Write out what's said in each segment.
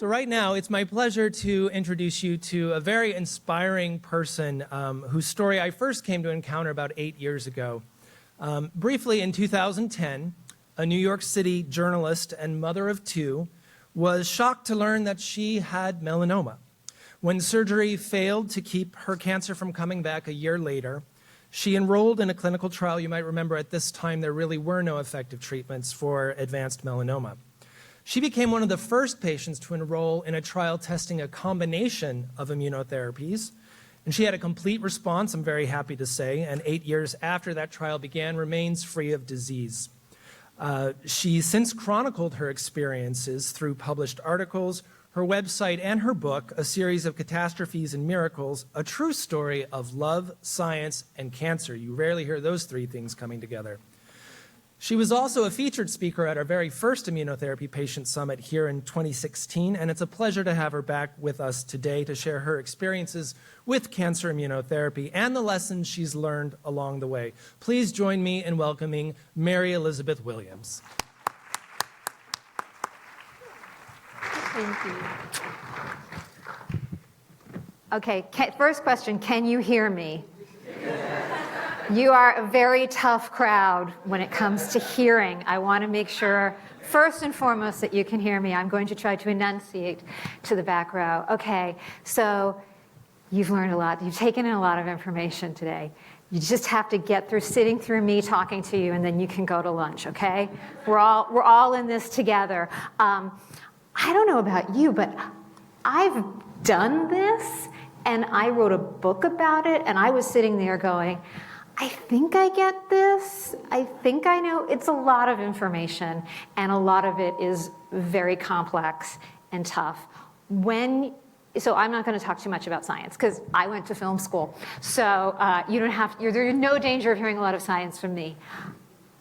So right now, it's my pleasure to introduce you to a very inspiring person whose story I first came to encounter about 8 years ago. Briefly, in 2010, a New York City journalist and mother of two was shocked to learn that she had melanoma. When surgery failed to keep her cancer from coming back a year later, she enrolled in a clinical trial. You might remember at this time there really were no effective treatments for advanced melanoma. She became one of the first patients to enroll in a trial testing a combination of immunotherapies, and she had a complete response, I'm very happy to say, and 8 years after that trial began, remains free of disease. She since chronicled her experiences through published articles, her website, and her book, A Series of Catastrophes and Miracles, a true story of love, science, and cancer. You rarely hear those three things coming together. She was also a featured speaker at our very first Immunotherapy Patient Summit here in 2016, and it's a pleasure to have her back with us today to share her experiences with cancer immunotherapy and the lessons she's learned along the way. Please join me in welcoming Mary Elizabeth Williams. Thank you. Okay, first question, can you hear me? You are a very tough crowd when it comes to hearing. I want to make sure, first and foremost, that you can hear me. I'm going to try to enunciate to the back row. Okay, so you've learned a lot. You've taken in a lot of information today. You just have to get through sitting through me talking to you, and then you can go to lunch, okay? We're all in this together. I don't know about you, but I've done this, and I wrote a book about it, and I was sitting there going, I think I get this. I think I know. It's a lot of information, and a lot of it is very complex and tough. So I'm not going to talk too much about science because I went to film school. So there's no danger of hearing a lot of science from me.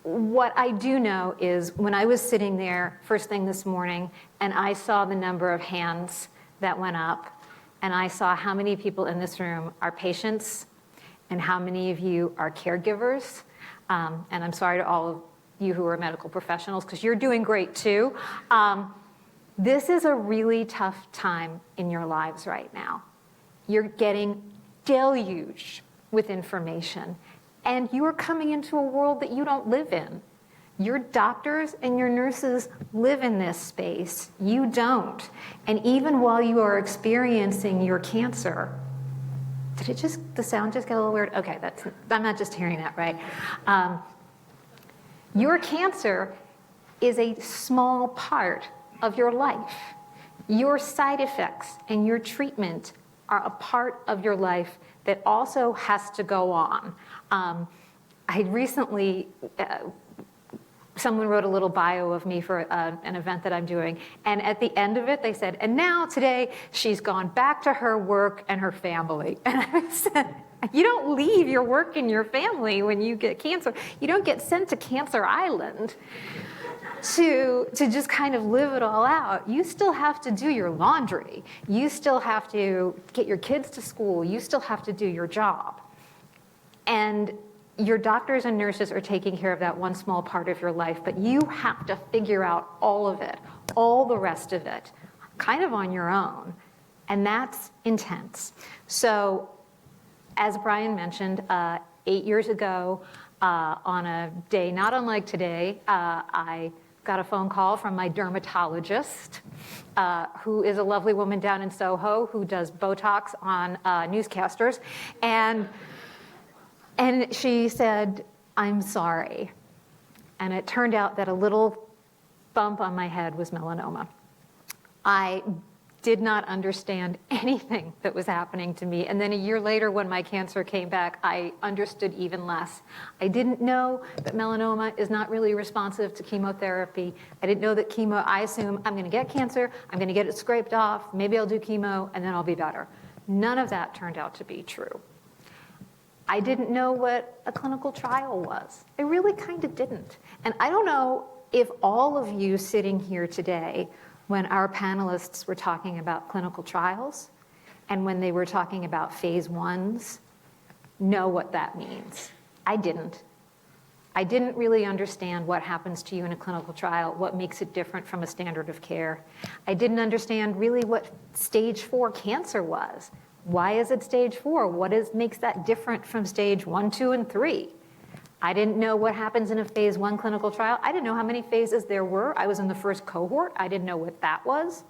What I do know is when I was sitting there first thing this morning and I saw the number of hands that went up, and I saw how many people in this room are patients and how many of you are caregivers. And I'm sorry to all of you who are medical professionals, because you're doing great too. This is a really tough time in your lives right now. You're getting deluged with information, and you are coming into a world that you don't live in. Your doctors and your nurses live in this space. You don't. And even while you are experiencing your cancer, the sound just get a little weird? Okay, I'm not just hearing that, right? Your cancer is a small part of your life. Your side effects and your treatment are a part of your life that also has to go on. I recently, someone wrote a little bio of me for an event that I'm doing, and at the end of it they said, and now today she's gone back to her work and her family. And I said, you don't leave your work and your family when you get cancer. You don't get sent to Cancer Island to just kind of live it all out. You still have to do your laundry. You still have to get your kids to school. You still have to do your job. And your doctors and nurses are taking care of that one small part of your life, but you have to figure out all of it, all the rest of it, kind of on your own. And that's intense. So, as Brian mentioned, 8 years ago, on a day not unlike today, I got a phone call from my dermatologist, who is a lovely woman down in Soho who does Botox on newscasters. And she said, I'm sorry. And it turned out that a little bump on my head was melanoma. I did not understand anything that was happening to me. And then a year later, when my cancer came back, I understood even less. I didn't know that melanoma is not really responsive to chemotherapy. I didn't know that chemo, I assume I'm going to get cancer, I'm going to get it scraped off, maybe I'll do chemo, and then I'll be better. None of that turned out to be true. I didn't know what a clinical trial was. I really kind of didn't. And I don't know if all of you sitting here today, when our panelists were talking about clinical trials and when they were talking about phase 1s, know what that means. I didn't. I didn't really understand what happens to you in a clinical trial, what makes it different from a standard of care. I didn't understand really what stage 4 cancer was. Why is it stage 4? Makes that different from stage 1, 2, and 3? I didn't know what happens in a phase 1 clinical trial. I didn't know how many phases there were. I was in the first cohort. I didn't know what that was.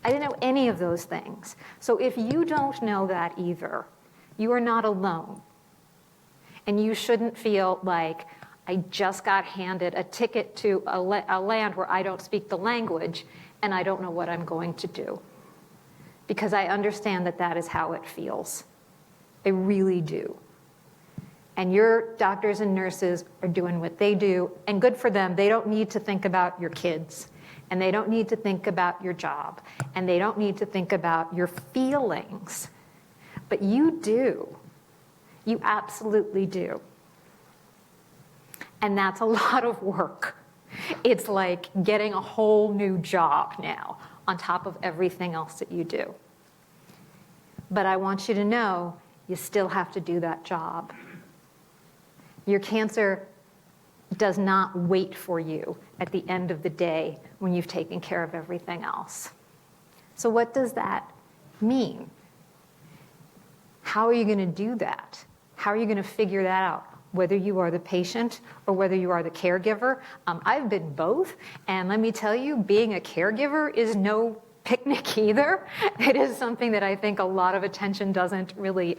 I didn't know any of those things. So if you don't know that either, you are not alone. And you shouldn't feel like I just got handed a ticket to a land where I don't speak the language and I don't know what I'm going to do. Because I understand that that is how it feels. I really do. And your doctors and nurses are doing what they do, and good for them. They don't need to think about your kids, and they don't need to think about your job, and they don't need to think about your feelings. But you do. You absolutely do. And that's a lot of work. It's like getting a whole new job now on top of everything else that you do. But I want you to know you still have to do that job. Your cancer does not wait for you at the end of the day when you've taken care of everything else. So what does that mean? How are you going to do that? How are you going to figure that out? Whether you are the patient or whether you are the caregiver. I've been both, and let me tell you, being a caregiver is no picnic either. It is something that I think a lot of attention doesn't really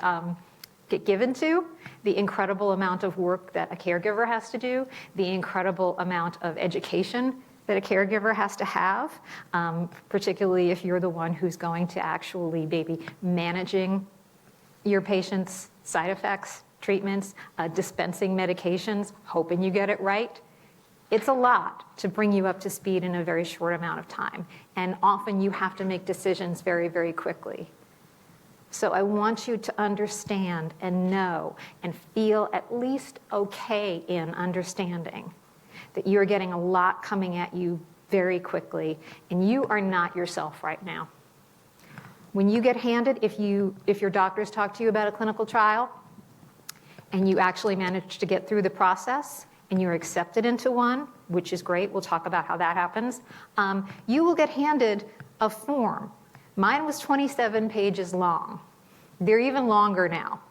get given to. The incredible amount of work that a caregiver has to do, the incredible amount of education that a caregiver has to have, particularly if you're the one who's going to actually maybe managing your patient's side effects, treatments, dispensing medications, hoping you get it right. It's a lot to bring you up to speed in a very short amount of time. And often you have to make decisions very, very quickly. So I want you to understand and know and feel at least okay in understanding that you're getting a lot coming at you very quickly, and you are not yourself right now. When you get handed, if your doctors talk to you about a clinical trial, and you actually manage to get through the process, and you're accepted into one, which is great, we'll talk about how that happens, you will get handed a form. Mine was 27 pages long. They're even longer now.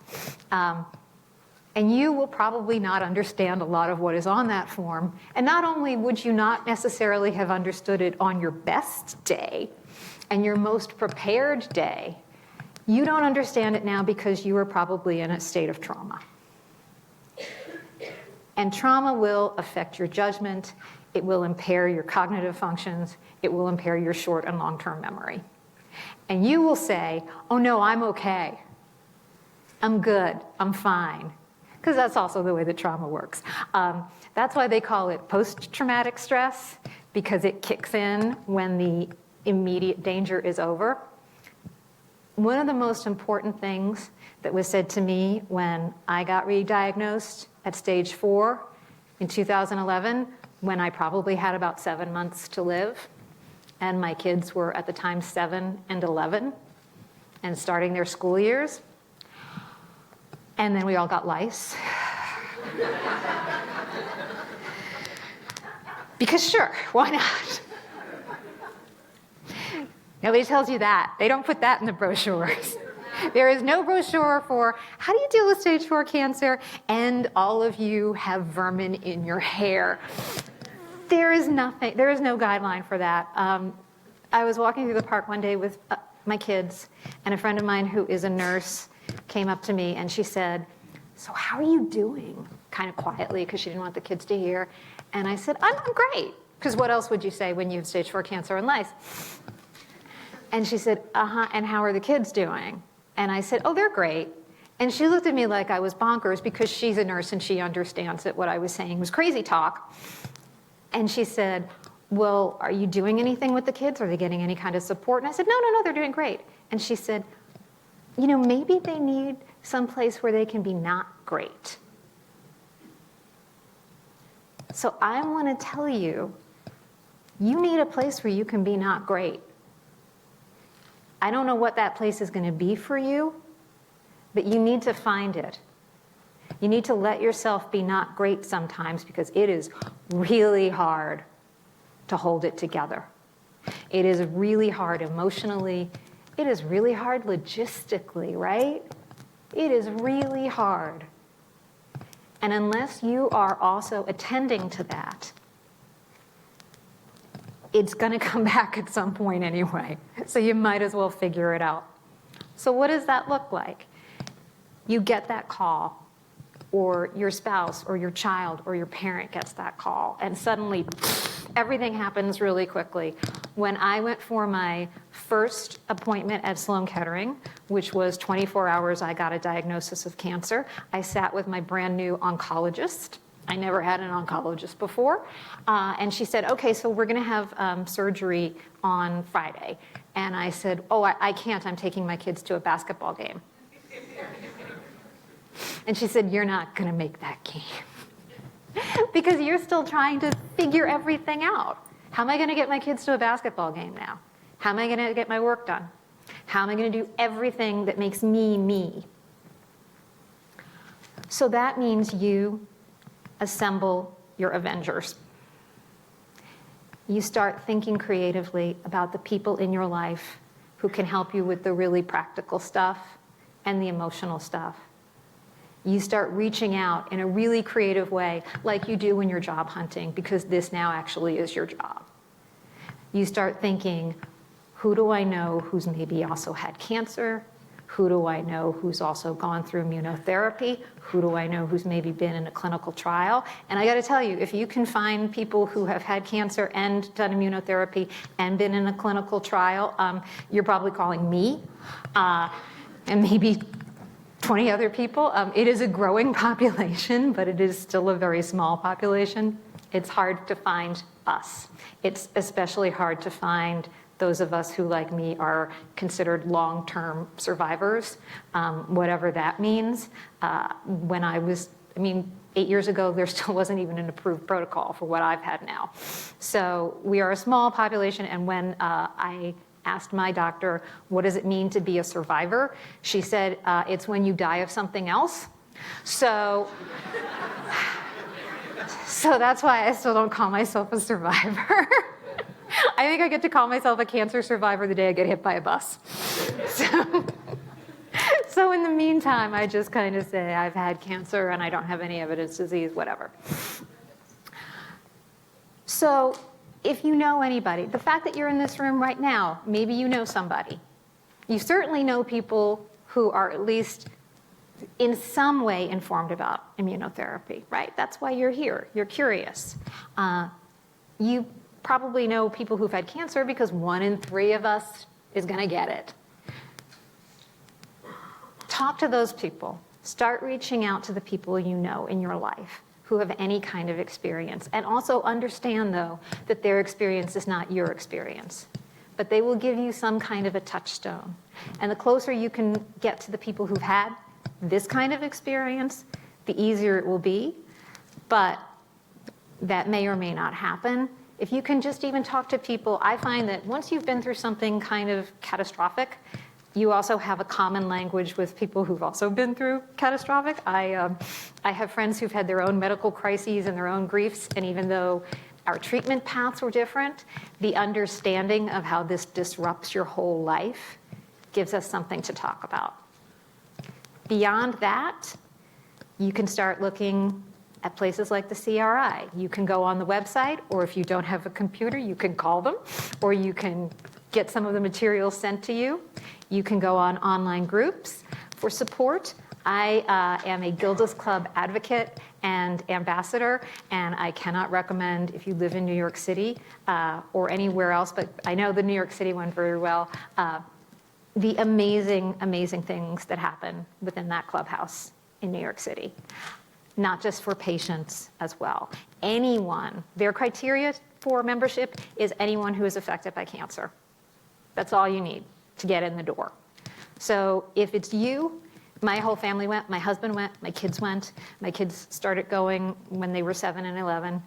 And you will probably not understand a lot of what is on that form. And not only would you not necessarily have understood it on your best day and your most prepared day, you don't understand it now because you are probably in a state of trauma. And trauma will affect your judgment. It will impair your cognitive functions. It will impair your short and long-term memory. And you will say, oh no, I'm okay. I'm good, I'm fine. Because that's also the way that trauma works. That's why they call it post-traumatic stress, because it kicks in when the immediate danger is over. One of the most important things that was said to me when I got re-diagnosed at stage 4 in 2011, when I probably had about 7 months to live, and my kids were at the time 7 and 11 and starting their school years. And then we all got lice. Because sure, why not? Nobody tells you that. They don't put that in the brochures. There is no brochure for how do you deal with stage 4 cancer and all of you have vermin in your hair. There is nothing, there is no guideline for that. I was walking through the park one day with my kids, and a friend of mine who is a nurse came up to me and she said, so how are you doing? Kind of quietly, because she didn't want the kids to hear. And I said, I'm great. Because what else would you say when you have stage 4 cancer and lice? And she said, and how are the kids doing? And I said, oh, they're great. And she looked at me like I was bonkers because she's a nurse and she understands that what I was saying was crazy talk. And she said, well, are you doing anything with the kids? Are they getting any kind of support? And I said, no, they're doing great. And she said, you know, maybe they need some place where they can be not great. So I want to tell you, you need a place where you can be not great. I don't know what that place is going to be for you, but you need to find it. You need to let yourself be not great sometimes because it is really hard to hold it together. It is really hard emotionally. It is really hard logistically, right? It is really hard. And unless you are also attending to that, it's going to come back at some point anyway. So you might as well figure it out. So what does that look like? You get that call, or your spouse or your child or your parent gets that call, and suddenly everything happens really quickly. When I went for my first appointment at Sloan Kettering, which was 24 hours, I got a diagnosis of cancer. I sat with my brand new oncologist. I never had an oncologist before. And she said, okay, so we're going to have surgery on Friday. And I said, oh, I can't. I'm taking my kids to a basketball game. And she said, you're not going to make that game. Because you're still trying to figure everything out. How am I going to get my kids to a basketball game now? How am I going to get my work done? How am I going to do everything that makes me, me? So that means you assemble your Avengers. You start thinking creatively about the people in your life who can help you with the really practical stuff and the emotional stuff. You start reaching out in a really creative way, like you do when you're job hunting, because this now actually is your job. You start thinking, who do I know who's maybe also had cancer? Who do I know who's also gone through immunotherapy? Who do I know who's maybe been in a clinical trial? And I got to tell you, if you can find people who have had cancer and done immunotherapy and been in a clinical trial, you're probably calling me and maybe 20 other people. It is a growing population, but it is still a very small population. It's hard to find us. It's especially hard to find those of us who, like me, are considered long-term survivors, whatever that means. When I was, 8 years ago, there still wasn't even an approved protocol for what I've had now. So we are a small population, and when I asked my doctor, what does it mean to be a survivor? She said, it's when you die of something else. So that's why I still don't call myself a survivor. I think I get to call myself a cancer survivor the day I get hit by a bus. So in the meantime, I just kind of say I've had cancer and I don't have any evidence disease, whatever. So if you know anybody, the fact that you're in this room right now, maybe you know somebody. You certainly know people who are at least in some way informed about immunotherapy, right? That's why you're here. You're curious. You probably know people who've had cancer because 1 in 3 of us is going to get it. Talk to those people. Start reaching out to the people you know in your life who have any kind of experience. And also understand, though, that their experience is not your experience. But they will give you some kind of a touchstone. And the closer you can get to the people who've had this kind of experience, the easier it will be. But that may or may not happen. If you can just even talk to people, I find that once you've been through something kind of catastrophic, you also have a common language with people who've also been through catastrophic. I have friends who've had their own medical crises and their own griefs, and even though our treatment paths were different, the understanding of how this disrupts your whole life gives us something to talk about. Beyond that, you can start looking at places like the CRI. You can go on the website, or if you don't have a computer, you can call them, or you can get some of the materials sent to you. You can go on online groups for support. I am a Gilda's Club advocate and ambassador, and I cannot recommend, if you live in New York City or anywhere else, but I know the New York City one very well, the amazing, amazing things that happen within that clubhouse in New York City. Not just for patients as well. Anyone, their criteria for membership is anyone who is affected by cancer. That's all you need to get in the door. So if it's you, my whole family went, my husband went, my kids went. My kids started going when they were 7 and 11.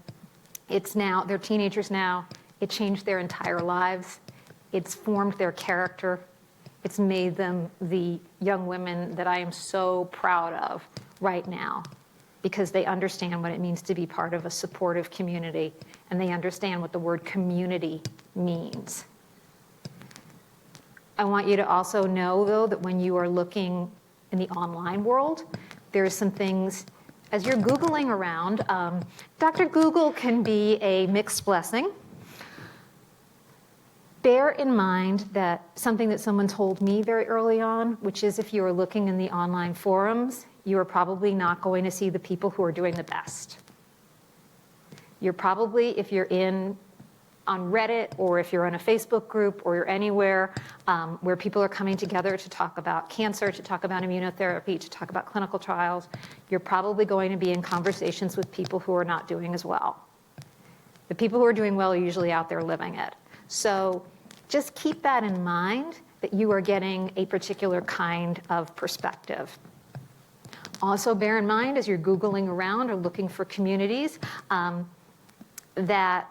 It's now, they're teenagers now. It changed their entire lives. It's formed their character. It's made them the young women that I am so proud of right now. because they understand what it means to be part of a supportive community, and they understand what the word community means. I want you to also know, though, that when you are looking in the online world, there's some things, as you're Googling around, Dr. Google can be a mixed blessing. Bear in mind that something that someone told me very early on, which is if you are looking in the online forums, you are probably not going to see the people who are doing the best. You're probably, if you're on Reddit, or if you're in a Facebook group, or you're anywhere where people are coming together to talk about cancer, to talk about immunotherapy, to talk about clinical trials, you're probably going to be in conversations with people who are not doing as well. The people who are doing well are usually out there living it. So just keep that in mind, that you are getting a particular kind of perspective. Also bear in mind, as you're Googling around or looking for communities, that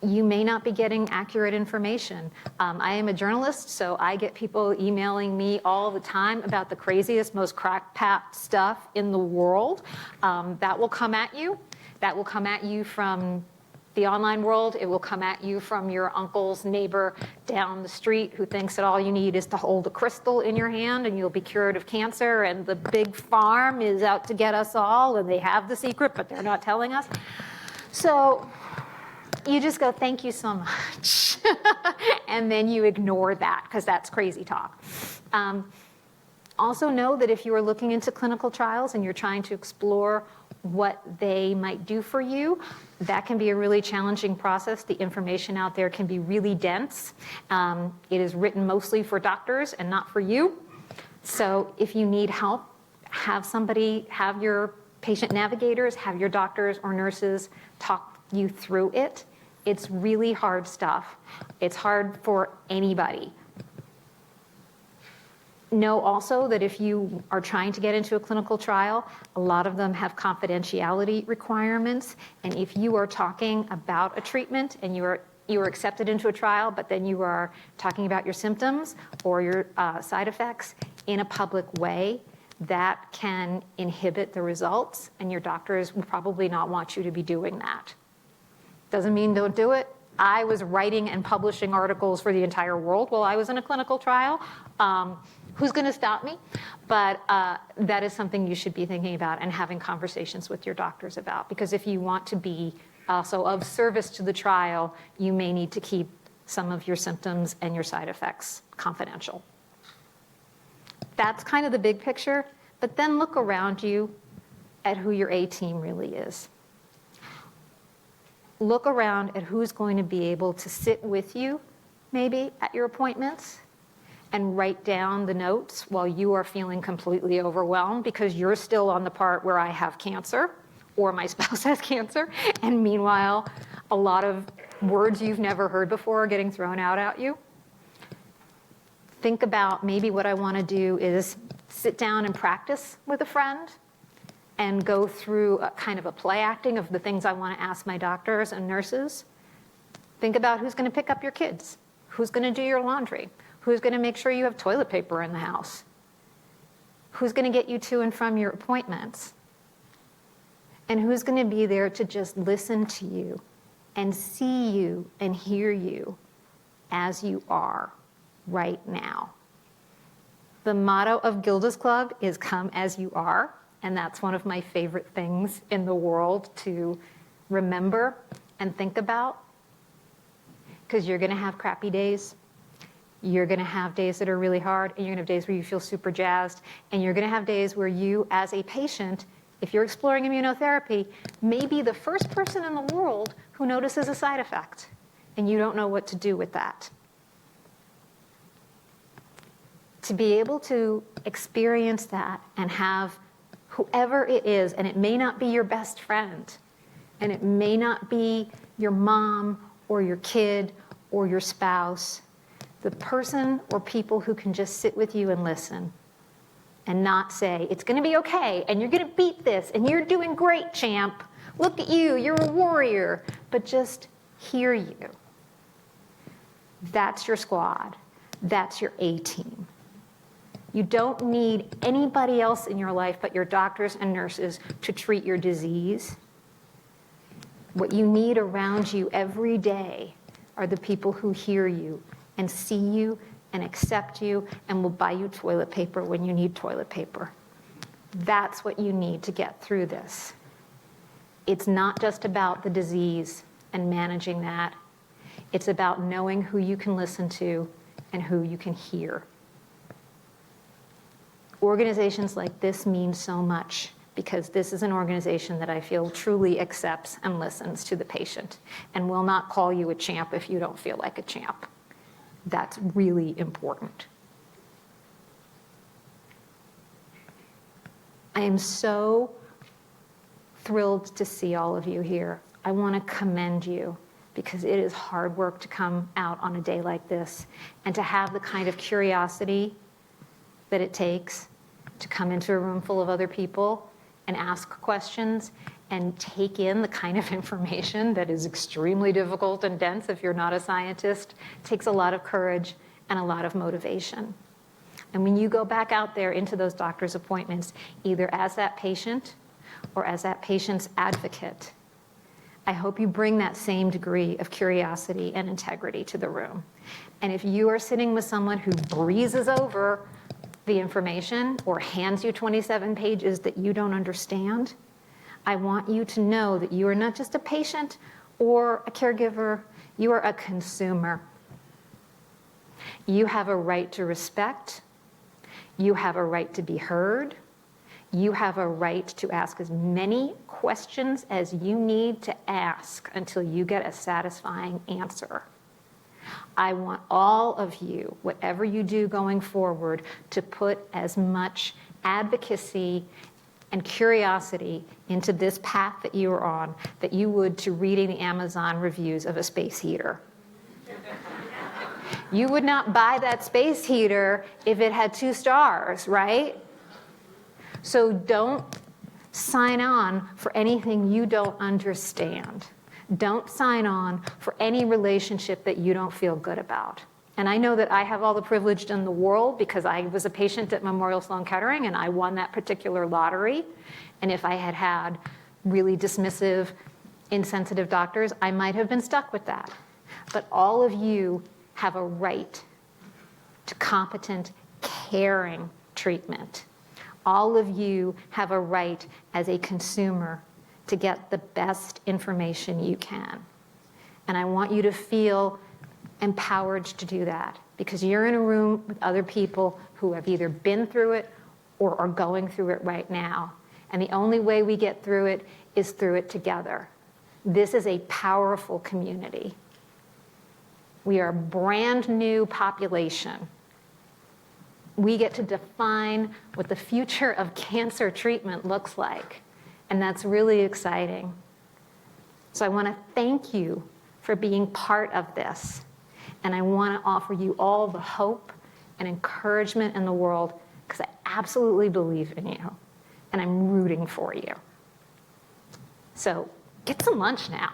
you may not be getting accurate information. I am a journalist, so I get people emailing me all the time about the craziest, most crackpot stuff in the world. That will come at you. That will come at you from the online world. It will come at you from your uncle's neighbor down the street who thinks that all you need is to hold a crystal in your hand and you'll be cured of cancer, and the big farm is out to get us all, and they have the secret, but they're not telling us. So you just go, thank you so much. And then you ignore that, because that's crazy talk. Also know that if you are looking into clinical trials and you're trying to explore what they might do for you, that can be a really challenging process. The information out there can be really dense. It is written mostly for doctors and not for you. So if you need help, have your patient navigators, have your doctors or nurses talk you through it. It's really hard stuff. It's hard for anybody. Know also that if you are trying to get into a clinical trial, a lot of them have confidentiality requirements. And if you are talking about a treatment and you are accepted into a trial, but then you are talking about your symptoms or your side effects in a public way, that can inhibit the results, and your doctors will probably not want you to be doing that. Doesn't mean don't do it. I was writing and publishing articles for the entire world while I was in a clinical trial. Who's going to stop me? But that is something you should be thinking about and having conversations with your doctors about, because if you want to be also of service to the trial, you may need to keep some of your symptoms and your side effects confidential. That's kind of the big picture, but then look around you at who your A team really is. Look around at who's going to be able to sit with you, maybe at your appointments, and write down the notes while you are feeling completely overwhelmed because you're still on the part where I have cancer or my spouse has cancer, and meanwhile, a lot of words you've never heard before are getting thrown out at you. Think about, maybe what I want to do is sit down and practice with a friend and go through a kind of a play acting of the things I want to ask my doctors and nurses. Think about who's going to pick up your kids, who's going to do your laundry, who's going to make sure you have toilet paper in the house, who's going to get you to and from your appointments, and who's going to be there to just listen to you and see you and hear you as you are right now. The motto of Gilda's Club is come as you are, and that's one of my favorite things in the world to remember and think about, because you're going to have crappy days. You're going to have days that are really hard, and you're going to have days where you feel super jazzed, and you're going to have days where you, as a patient, if you're exploring immunotherapy, may be the first person in the world who notices a side effect, and you don't know what to do with that. To be able to experience that and have whoever it is, and it may not be your best friend, and it may not be your mom or your kid or your spouse, the person or people who can just sit with you and listen and not say, it's going to be okay, and you're going to beat this, and you're doing great, champ. Look at you, you're a warrior. But just hear you. That's your squad. That's your A team. You don't need anybody else in your life but your doctors and nurses to treat your disease. What you need around you every day are the people who hear you and see you and accept you and will buy you toilet paper when you need toilet paper. That's what you need to get through this. It's not just about the disease and managing that. It's about knowing who you can listen to and who you can hear. Organizations like this mean so much because this is an organization that I feel truly accepts and listens to the patient and will not call you a champ if you don't feel like a champ. That's really important. I am so thrilled to see all of you here. I want to commend you because it is hard work to come out on a day like this and to have the kind of curiosity that it takes to come into a room full of other people and ask questions and take in the kind of information that is extremely difficult and dense if you're not a scientist. It takes a lot of courage and a lot of motivation. And when you go back out there into those doctor's appointments, either as that patient or as that patient's advocate, I hope you bring that same degree of curiosity and integrity to the room. And if you are sitting with someone who breezes over the information or hands you 27 pages that you don't understand, I want you to know that you are not just a patient or a caregiver, you are a consumer. You have a right to respect. You have a right to be heard. You have a right to ask as many questions as you need to ask until you get a satisfying answer. I want all of you, whatever you do going forward, to put as much advocacy and curiosity into this path that you are on that you would to reading the Amazon reviews of a space heater. You would not buy that space heater if it had 2 stars, right? So don't sign on for anything you don't understand. Don't sign on for any relationship that you don't feel good about. And I know that I have all the privilege in the world because I was a patient at Memorial Sloan Kettering and I won that particular lottery. And if I had had really dismissive, insensitive doctors, I might have been stuck with that. But all of you have a right to competent, caring treatment. All of you have a right as a consumer to get the best information you can. And I want you to feel empowered to do that because you're in a room with other people who have either been through it or are going through it right now. And the only way we get through it is through it together. This is a powerful community. We are a brand new population. We get to define what the future of cancer treatment looks like. And that's really exciting. So I want to thank you for being part of this. And I want to offer you all the hope and encouragement in the world because I absolutely believe in you. And I'm rooting for you. So get some lunch now.